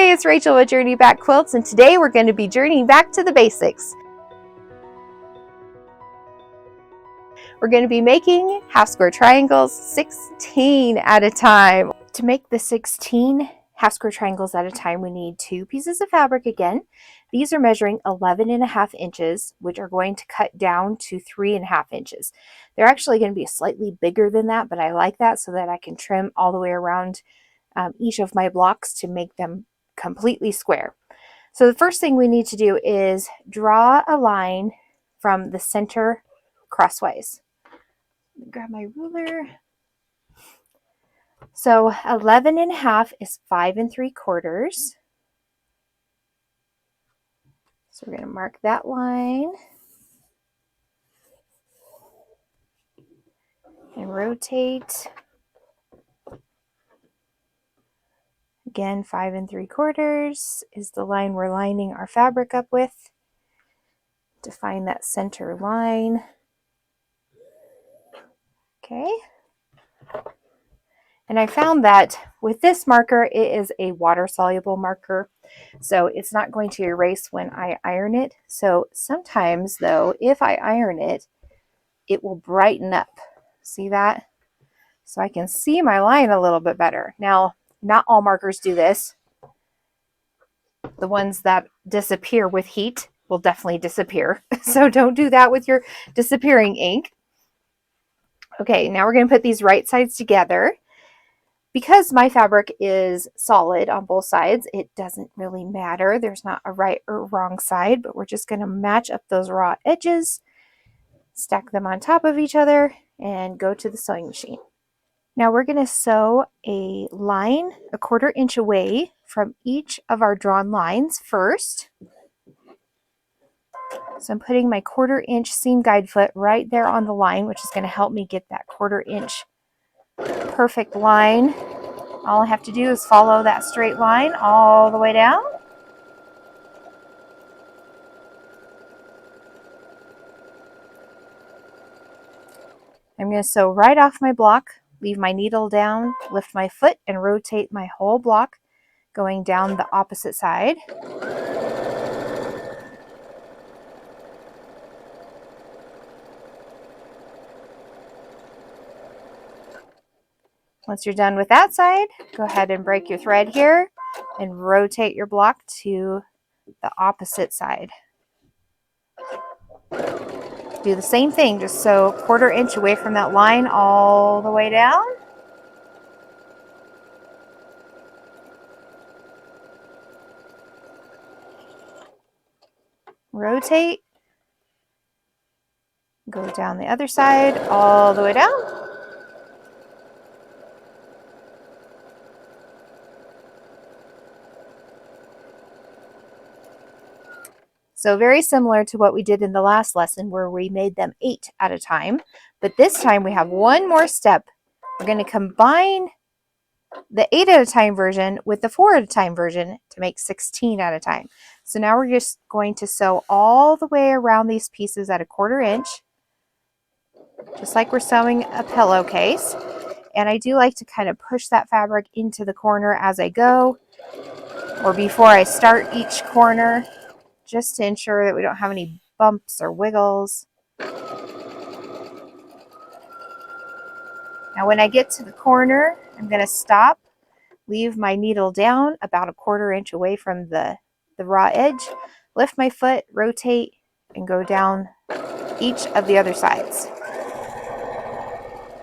Hi, it's Rachel with Journey Back Quilts, and today we're going to be journeying back to the basics. We're going to be making half square triangles 16 at a time. To make the 16 half square triangles at a time, we need 2 pieces of fabric again. These are measuring 11.5 inches, which are going to cut down to 3.5 inches. They're actually going to be slightly bigger than that, but I like that so that I can trim all the way around each of my blocks to make them completely square. So the first thing we need to do is draw a line from the center crosswise. Grab my ruler. So 11.5 is 5 3/4. So we're going to mark that line and rotate. Again, 5 3/4 is the line we're lining our fabric up with. To find that center line. Okay. And I found that with this marker, it is a water-soluble marker, so it's not going to erase when I iron it. So sometimes, though, if I iron it, it will brighten up. See that? So I can see my line a little bit better. Now, not all markers do this. The ones that disappear with heat will definitely disappear. So don't do that with your disappearing ink. Okay, now we're going to put these right sides together. Because my fabric is solid on both sides, it doesn't really matter. There's not a right or wrong side, but we're just going to match up those raw edges, stack them on top of each other, and go to the sewing machine. Now we're going to sew a line 1/4 inch away from each of our drawn lines first. So I'm putting my 1/4 inch seam guide foot right there on the line, which is going to help me get that 1/4 inch perfect line. All I have to do is follow that straight line all the way down. I'm going to sew right off my block, leave my needle down, lift my foot, and rotate my whole block, going down the opposite side. Once you're done with that side, go ahead and break your thread here and rotate your block to the opposite side. Do the same thing, just sew 1/4 inch away from that line all the way down. Rotate. Go down the other side all the way down. So very similar to what we did in the last lesson where we made them 8 at a time. But this time we have one more step. We're going to combine the 8 at a time version with the 4 at a time version to make 16 at a time. So now we're just going to sew all the way around these pieces at 1/4 inch, just like we're sewing a pillowcase. And I do like to kind of push that fabric into the corner as I go, or before I start each corner, just to ensure that we don't have any bumps or wiggles. Now when I get to the corner, I'm going to stop, leave my needle down about 1/4 inch away from the raw edge, lift my foot, rotate, and go down each of the other sides,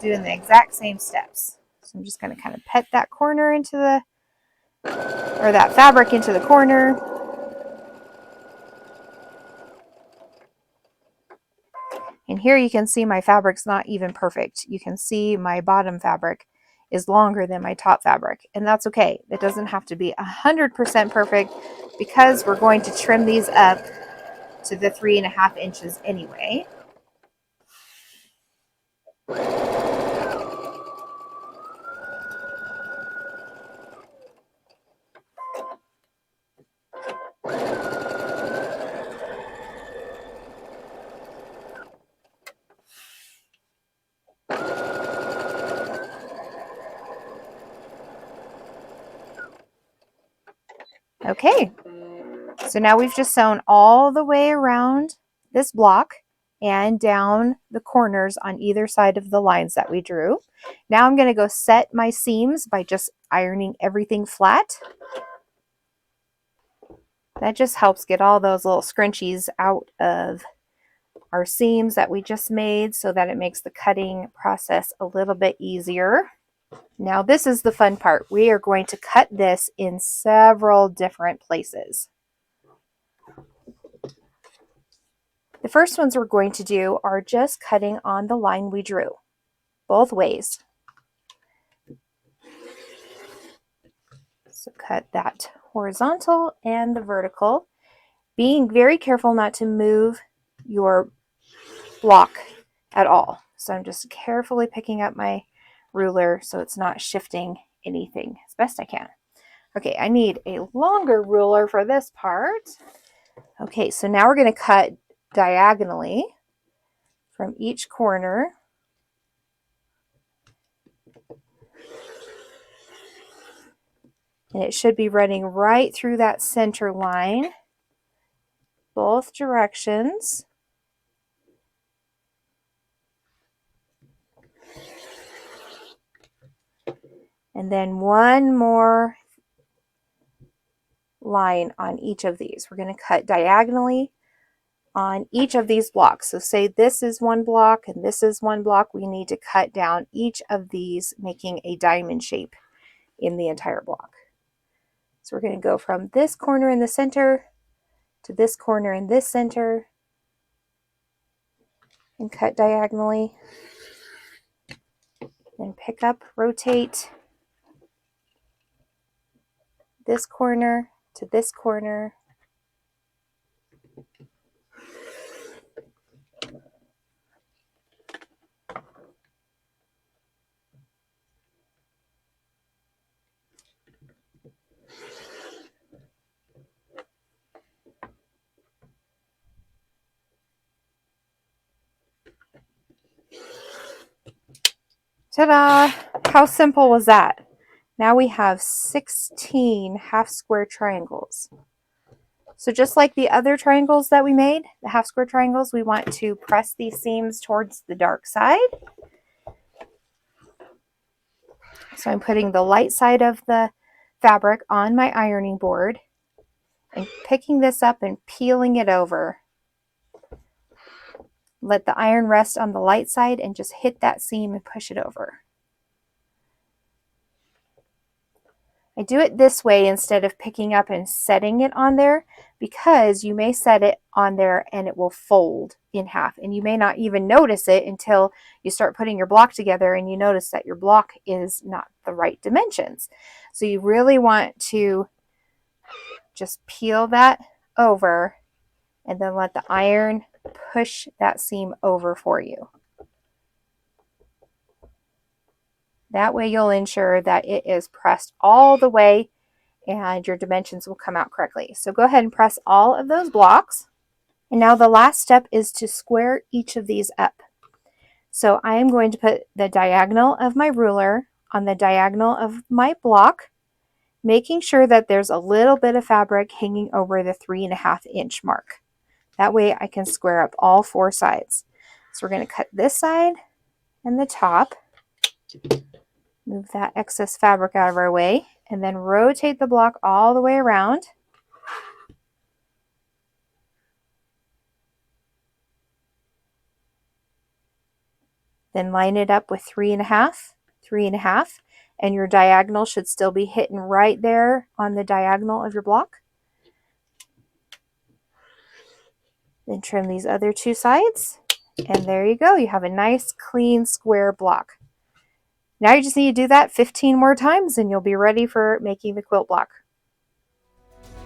doing the exact same steps. So I'm just going to kind of pet that corner into the, or that fabric into the corner. And here you can see my fabric's not even perfect. You can see my bottom fabric is longer than my top fabric, and that's okay. It doesn't have to be 100% perfect because we're going to trim these up to the 3.5 inches anyway. Okay, so now we've just sewn all the way around this block and down the corners on either side of the lines that we drew. Now I'm going to go set my seams by just ironing everything flat. That just helps get all those little scrunchies out of our seams that we just made, so that it makes the cutting process a little bit easier. Now this is the fun part. We are going to cut this in several different places. The first ones we're going to do are just cutting on the line we drew, both ways. So cut that horizontal and the vertical, being very careful not to move your block at all. So I'm just carefully picking up my ruler so it's not shifting anything as best I can. Okay, I need a longer ruler for this part. Okay, so now we're going to cut diagonally from each corner. And it should be running right through that center line, both directions. And then one more line on each of these. We're going to cut diagonally on each of these blocks. So say this is one block and this is one block. We need to cut down each of these, making a diamond shape in the entire block. So we're going to go from this corner in the center to this corner in this center and cut diagonally. Then pick up, rotate this corner to this corner. Ta-da! How simple was that? Now we have 16 half square triangles. So just like the other triangles that we made, the half square triangles, we want to press these seams towards the dark side. So I'm putting the light side of the fabric on my ironing board and picking this up and peeling it over. Let the iron rest on the light side and just hit that seam and push it over. I do it this way instead of picking up and setting it on there, because you may set it on there and it will fold in half, and you may not even notice it until you start putting your block together and you notice that your block is not the right dimensions. So you really want to just peel that over and then let the iron push that seam over for you. That way you'll ensure that it is pressed all the way and your dimensions will come out correctly. So go ahead and press all of those blocks. And now the last step is to square each of these up. So I am going to put the diagonal of my ruler on the diagonal of my block, making sure that there's a little bit of fabric hanging over the 3.5 inch mark. That way I can square up all 4 sides. So we're going to cut this side and the top. Move that excess fabric out of our way, and then rotate the block all the way around. Then line it up with 3.5, 3.5, and your diagonal should still be hitting right there on the diagonal of your block. Then trim these other 2 sides, and there you go. You have a nice, clean, square block. Now you just need to do that 15 more times and you'll be ready for making the quilt block.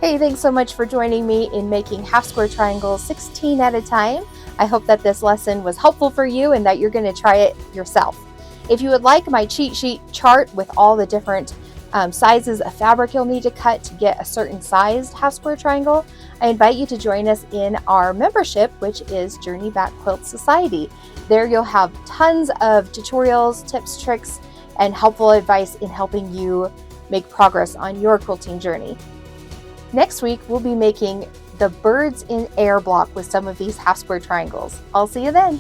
Hey, thanks so much for joining me in making half square triangles 16 at a time. I hope that this lesson was helpful for you and that you're going to try it yourself. If you would like my cheat sheet chart with all the different sizes of fabric you'll need to cut to get a certain sized half square triangle, I invite you to join us in our membership, which is Journey Back Quilts Sewciety. There you'll have tons of tutorials, tips, tricks, and helpful advice in helping you make progress on your quilting journey. Next week, we'll be making the birds in air block with some of these half square triangles. I'll see you then.